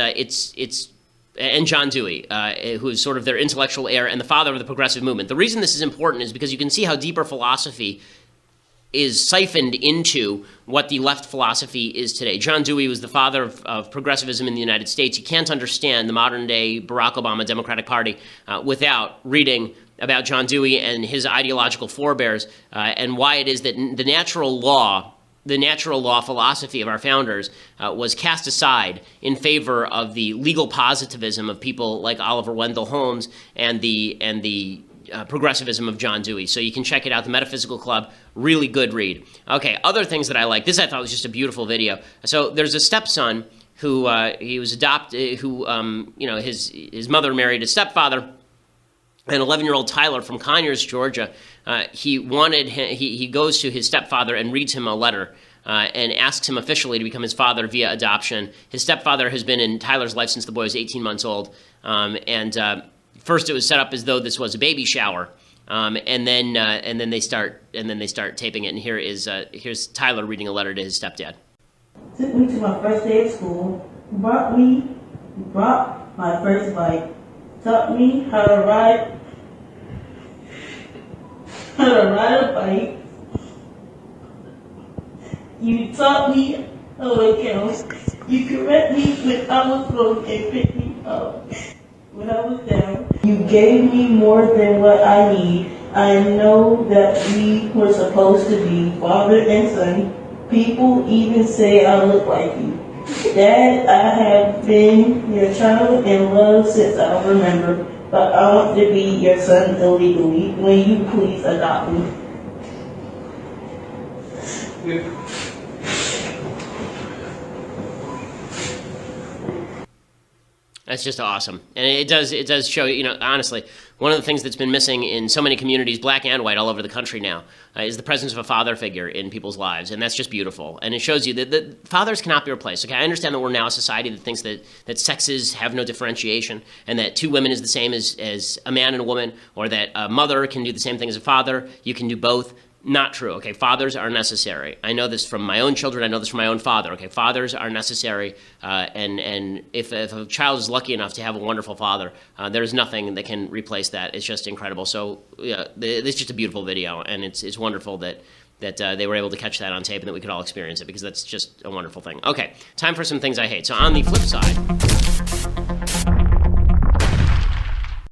John Dewey, who is sort of their intellectual heir and the father of the progressive movement. The reason this is important is because you can see how deeper philosophy is siphoned into what the left philosophy is today. John Dewey was the father of progressivism in the United States. You can't understand the modern-day Barack Obama Democratic Party without reading about John Dewey and his ideological forebears and why it is that the natural law philosophy of our founders was cast aside in favor of the legal positivism of people like Oliver Wendell Holmes and the progressivism of John Dewey. So you can check it out, The Metaphysical Club, really good read. Okay, other things that I like. This I thought was just a beautiful video. So there's a stepson who he was adopted, who his mother married his stepfather, an 11-year-old Tyler from Conyers, Georgia. He goes to his stepfather and reads him a letter and asks him officially to become his father via adoption. His stepfather has been in Tyler's life since the boy was 18 months old, first it was set up as though this was a baby shower, and then they start taping it. And here's Tyler reading a letter to his stepdad. Took me to my first day of school, brought my first bike, taught me how to ride a bike. You taught me how it counts. You correct me when I was wrong and picked me up when I was down. You gave me more than what I need. I know that we were supposed to be father and son. People even say I look like you. Dad, I have been your child and love since I remember, but I want to be your son illegally. Will you please adopt me? That's just awesome. And it does show, honestly, one of the things that's been missing in so many communities, black and white, all over the country now, is the presence of a father figure in people's lives. And that's just beautiful. And it shows you that fathers cannot be replaced. Okay, I understand that we're now a society that thinks that sexes have no differentiation and that two women is the same as a man and a woman, or that a mother can do the same thing as a father. You can do both. Not true. Okay, fathers are necessary. I know this from my own children. I know this from my own father. Okay, fathers are necessary, and if a child is lucky enough to have a wonderful father, there's nothing that can replace that. It's just incredible. So yeah, it's just a beautiful video, and it's wonderful that they were able to catch that on tape and that we could all experience it, because that's just a wonderful thing. Okay, time for some things I hate. So on the flip side.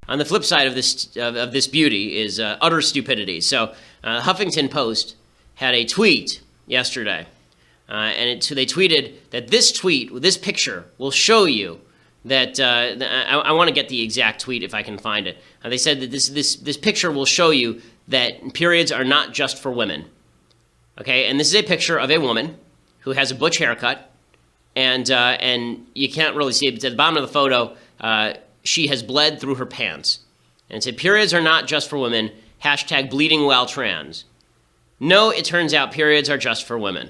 On the flip side of this beauty is utter stupidity. So Huffington Post had a tweet yesterday, so they tweeted that this picture will show you that I want to get the exact tweet if I can find it. They said that this picture will show you that periods are not just for women. Okay, and this is a picture of a woman who has a butch haircut, and you can't really see it, but at the bottom of the photo, she has bled through her pants. And it said, periods are not just for women, #bleeding while trans. No, it turns out periods are just for women.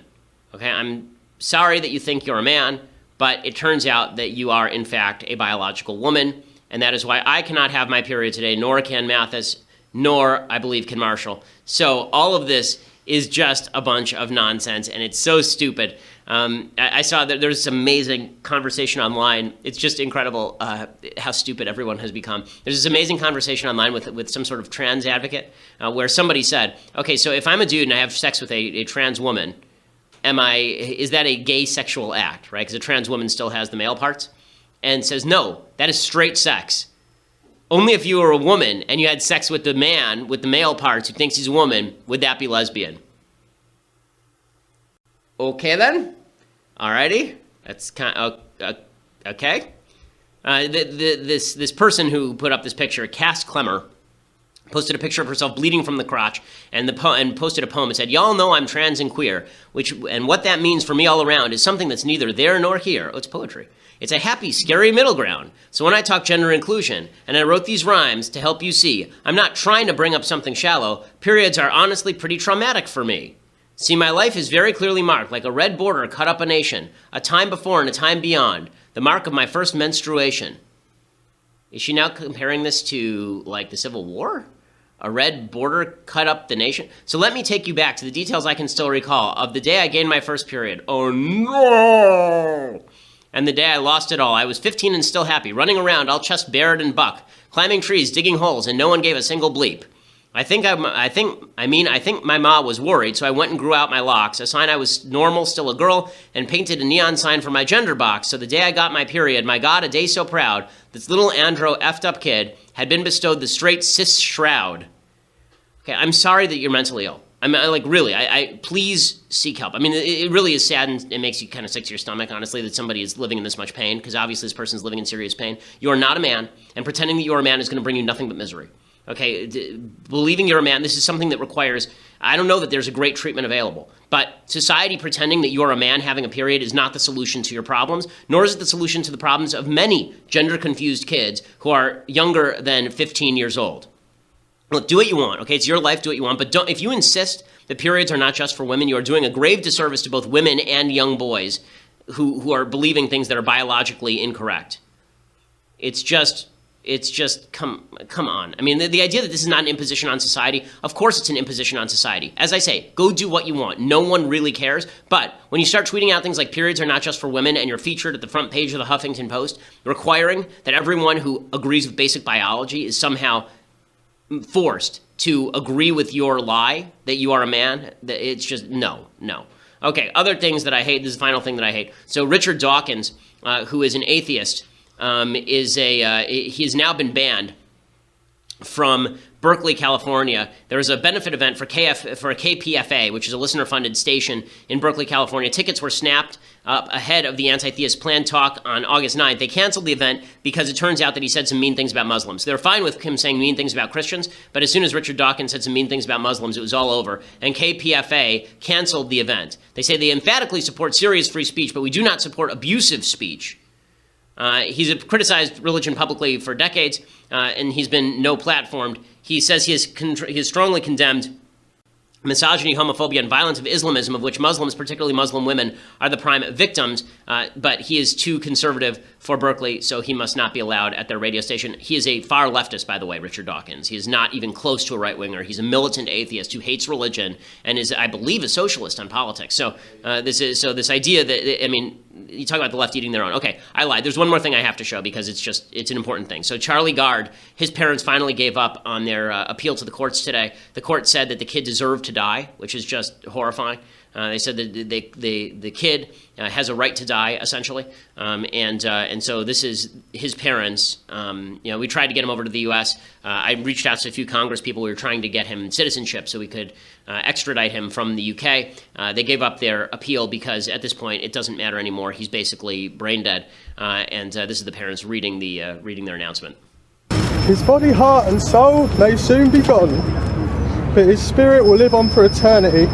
Okay, I'm sorry that you think you're a man, but it turns out that you are, in fact, a biological woman, and that is why I cannot have my period today, nor can Mathis, nor, I believe, can Marshall. So all of this is just a bunch of nonsense, and it's so stupid. I saw that there's this amazing conversation online. It's just incredible how stupid everyone has become. There's this amazing conversation online with some sort of trans advocate where somebody said, okay, so if I'm a dude and I have sex with a trans woman, is that a gay sexual act, right? Because a trans woman still has the male parts. And says, no, that is straight sex. Only if you were a woman and you had sex with the man with the male parts who thinks he's a woman, would that be lesbian? Okay then, alrighty, that's kind of, okay. This person who put up this picture, Cass Clemmer, posted a picture of herself bleeding from the crotch and posted a poem and said, y'all know I'm trans and queer, and what that means for me all around is something that's neither there nor here. Oh, it's poetry. It's a happy, scary middle ground. So when I talk gender inclusion, and I wrote these rhymes to help you see, I'm not trying to bring up something shallow. Periods are honestly pretty traumatic for me. See, my life is very clearly marked, like a red border cut up a nation, a time before and a time beyond, the mark of my first menstruation. Is she now comparing this to, like, the Civil War? A red border cut up the nation? So let me take you back to the details I can still recall of the day I gained my first period. Oh, no! And the day I lost it all. I was 15 and still happy, running around all chest bared and buck, climbing trees, digging holes, and no one gave a single bleep. I think my ma was worried, so I went and grew out my locks, a sign I was normal, still a girl, and painted a neon sign for my gender box. So the day I got my period, my God, a day so proud, this little andro effed up kid had been bestowed the straight cis shroud. Okay, I'm sorry that you're mentally ill. I please seek help. I mean, it really is sad and it makes you kind of sick to your stomach, honestly, that somebody is living in this much pain, because obviously this person is living in serious pain. You are not a man, and pretending that you're a man is going to bring you nothing but misery. Okay, believing you're a man, this is something that requires, I don't know that there's a great treatment available, but society pretending that you're a man having a period is not the solution to your problems, nor is it the solution to the problems of many gender-confused kids who are younger than 15 years old. Look, do what you want, okay? It's your life, do what you want, but if you insist that periods are not just for women, you are doing a grave disservice to both women and young boys who are believing things that are biologically incorrect. It's just come on. I mean, the idea that this is not an imposition on society, of course it's an imposition on society. As I say, go do what you want. No one really cares. But when you start tweeting out things like periods are not just for women and you're featured at the front page of the Huffington Post, requiring that everyone who agrees with basic biology is somehow forced to agree with your lie that you are a man, it's just no. Okay, other things that I hate, this is the final thing that I hate. So Richard Dawkins, who is an atheist, he has now been banned from Berkeley, California. There was a benefit event for KPFA, which is a listener-funded station in Berkeley, California. Tickets were snapped up ahead of the anti-theist planned talk on August 9th. They canceled the event because it turns out that he said some mean things about Muslims. They're fine with him saying mean things about Christians, but as soon as Richard Dawkins said some mean things about Muslims, it was all over, and KPFA canceled the event. They say they emphatically support serious free speech, but we do not support abusive speech. He's criticized religion publicly for decades, and he's been no-platformed. He says he has strongly condemned misogyny, homophobia, and violence of Islamism, of which Muslims, particularly Muslim women, are the prime victims, but he is too conservative for Berkeley, so he must not be allowed at their radio station. He is a far leftist, by the way, Richard Dawkins. He is not even close to a right-winger. He's a militant atheist who hates religion and is, I believe, a socialist on politics. So this idea that, I mean, you talk about the left eating their own. Okay, I lied. There's one more thing I have to show because it's an important thing. So Charlie Gard, his parents finally gave up on their appeal to the courts today. The court said that the kid deserved to die, which is just horrifying. They said that the kid has a right to die, essentially, and so this is his parents. We tried to get him over to the U.S. I reached out to a few Congress people. We were trying to get him citizenship so we could extradite him from the U.K. They gave up their appeal because at this point it doesn't matter anymore. He's basically brain dead, and this is the parents reading their announcement. His body, heart, and soul may soon be gone, but his spirit will live on for eternity.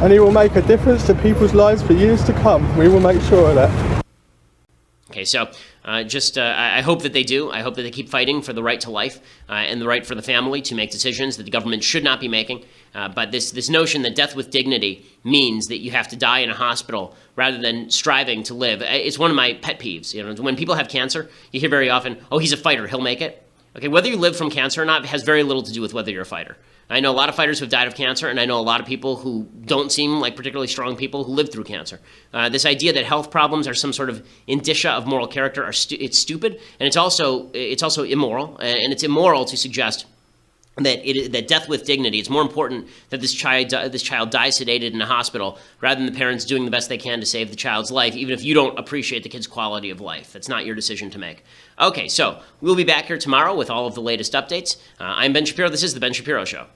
And he will make a difference to people's lives for years to come. We will make sure of that. Okay, so I hope that they do. I hope that they keep fighting for the right to life and the right for the family to make decisions that the government should not be making. But this notion that death with dignity means that you have to die in a hospital rather than striving to live, it's one of my pet peeves. When people have cancer, you hear very often, oh, he's a fighter, he'll make it. Okay, whether you live from cancer or not has very little to do with whether you're a fighter. I know a lot of fighters who have died of cancer, and I know a lot of people who don't seem like particularly strong people who lived through cancer. This idea that health problems are some sort of indicia of moral character, it's stupid, and it's also immoral, and it's immoral to suggest that death with dignity, it's more important that this child dies sedated in a hospital rather than the parents doing the best they can to save the child's life, even if you don't appreciate the kid's quality of life. That's not your decision to make. Okay, so we'll be back here tomorrow with all of the latest updates. I'm Ben Shapiro. This is The Ben Shapiro Show.